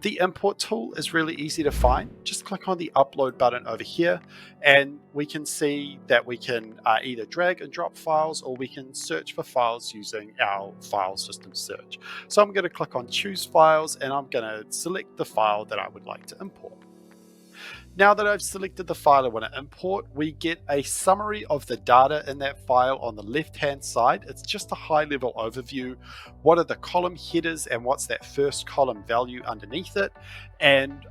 The import tool is really easy to find. Just click on the upload button over here and we can see that we can either drag and drop files, or we can search for files using our file system search. So I'm going to click on choose files and I'm going to select the file that I would like to import. Now that I've selected the file I want to import, we get a summary of the data in that file on the left-hand side. It's just a high-level overview. What are the column headers and what's that first column value underneath it? And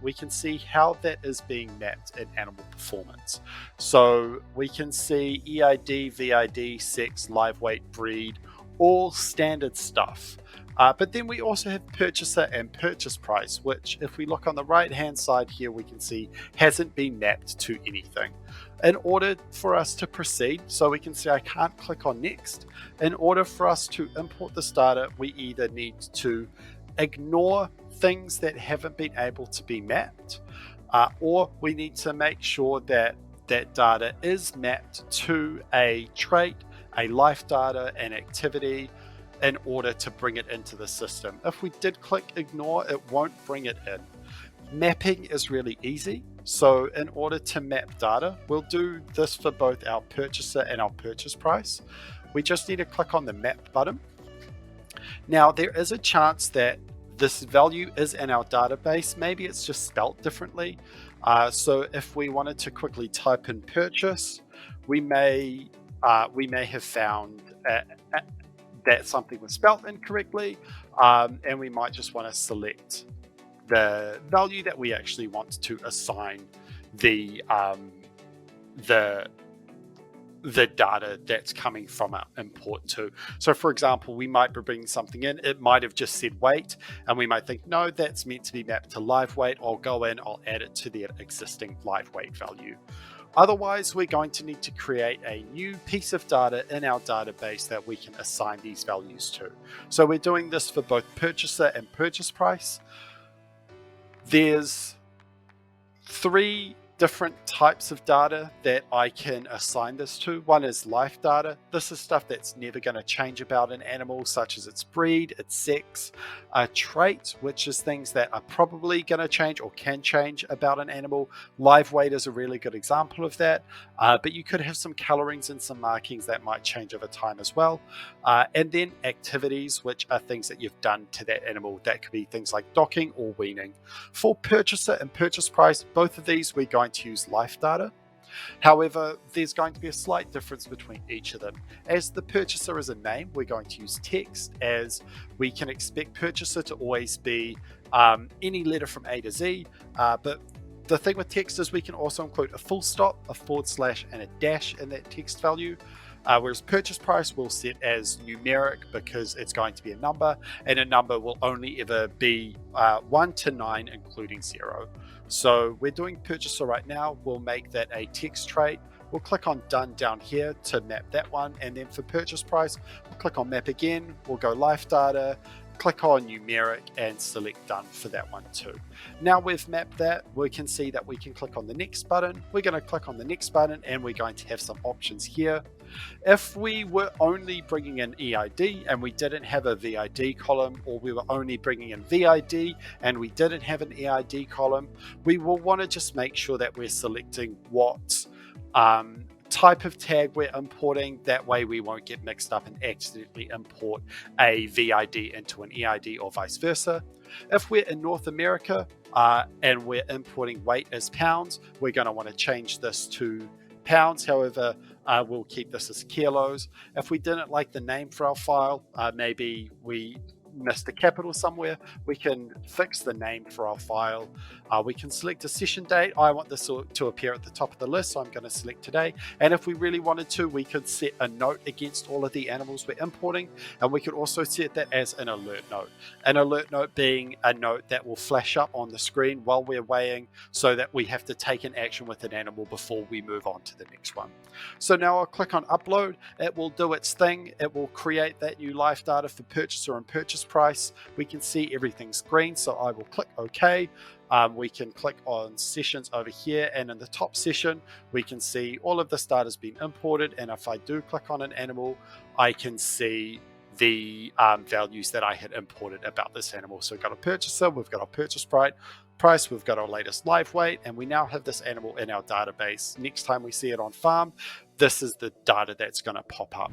we can see how that is being mapped in animal performance. So we can see EID, VID, sex, live weight, breed, all standard stuff. But then we also have purchaser and purchase price, which if we look on the right hand side here, we can see hasn't been mapped to anything. In order for us to proceed, so we can see I can't click on next. In order for us to import this data, we either need to ignore things that haven't been able to be mapped, or we need to make sure that that data is mapped to a trait, a life data, an activity, in order to bring it into the system. If we did click ignore, it won't bring it in. Mapping is really easy. So in order to map data, we'll do this for both our purchaser and our purchase price. We just need to click on the map button. Now there is a chance that this value is in our database. Maybe it's just spelt differently. So if we wanted to quickly type in purchase, we may have found that something was spelled incorrectly, and we might just want to select the value that we actually want to assign the data that's coming from our import to. So for example, we might be bringing something in, it might have just said weight, and we might think, no, that's meant to be mapped to live weight. I'll go in, I'll add it to the existing live weight value. Otherwise, we're going to need to create a new piece of data in our database that we can assign these values to. So we're doing this for both purchaser and purchase price. There's 3 different types of data that I can assign this to. One is life data. This is stuff that's never going to change about an animal, such as its breed, its sex. A trait, which is things that are probably going to change or can change about an animal. Live weight is a really good example of that, but you could have some colorings and some markings that might change over time as well. And then activities, which are things that you've done to that animal. That could be things like docking or weaning. For purchaser and purchase price, both of these we're going to use life data. However, there's going to be a slight difference between each of them. As the purchaser is a name, we're going to use text, as we can expect purchaser to always be any letter from A to Z, but the thing with text is we can also include a full stop, a forward slash, and a dash in that text value. Whereas purchase price we'll set as numeric because it's going to be a number, and a number will only ever be 1 to 9, including 0. So we're doing purchaser right now. We'll make that a text trait. We'll click on done down here to map that one. And then for purchase price, we'll click on map again. We'll go life data, click on numeric, and select done for that one too. Now we've mapped that, we can see that we can click on the next button. We're going to click on the next button and we're going to have some options here. If we were only bringing in EID and we didn't have a VID column, or we were only bringing in VID and we didn't have an EID column, we will want to just make sure that we're selecting what type of tag we're importing. That way we won't get mixed up and accidentally import a VID into an EID or vice versa. If we're in North America and we're importing weight as pounds, we're going to want to change this to pounds. However, we'll keep this as kilos. If we didn't like the name for our file, maybe we missed a capital somewhere, we can fix the name for our file. We can select a session date. I want this to appear at the top of the list, so I'm going to select today. And if we really wanted to, we could set a note against all of the animals we're importing, and we could also set that as an alert note. An alert note being a note that will flash up on the screen while we're weighing, so that we have to take an action with an animal before we move on to the next one. So now I'll click on upload. It will do its thing. It will create that new life data for purchaser and purchase price. We can see everything's green, so I will click OK. We can click on sessions over here, and in the top session we can see all of this data has been imported, and if I do click on an animal, I can see the values that I had imported about this animal. So we've got a purchaser, we've got our purchase price, we've got our latest live weight, and we now have this animal in our database. Next time we see it on farm, this is the data that's going to pop up.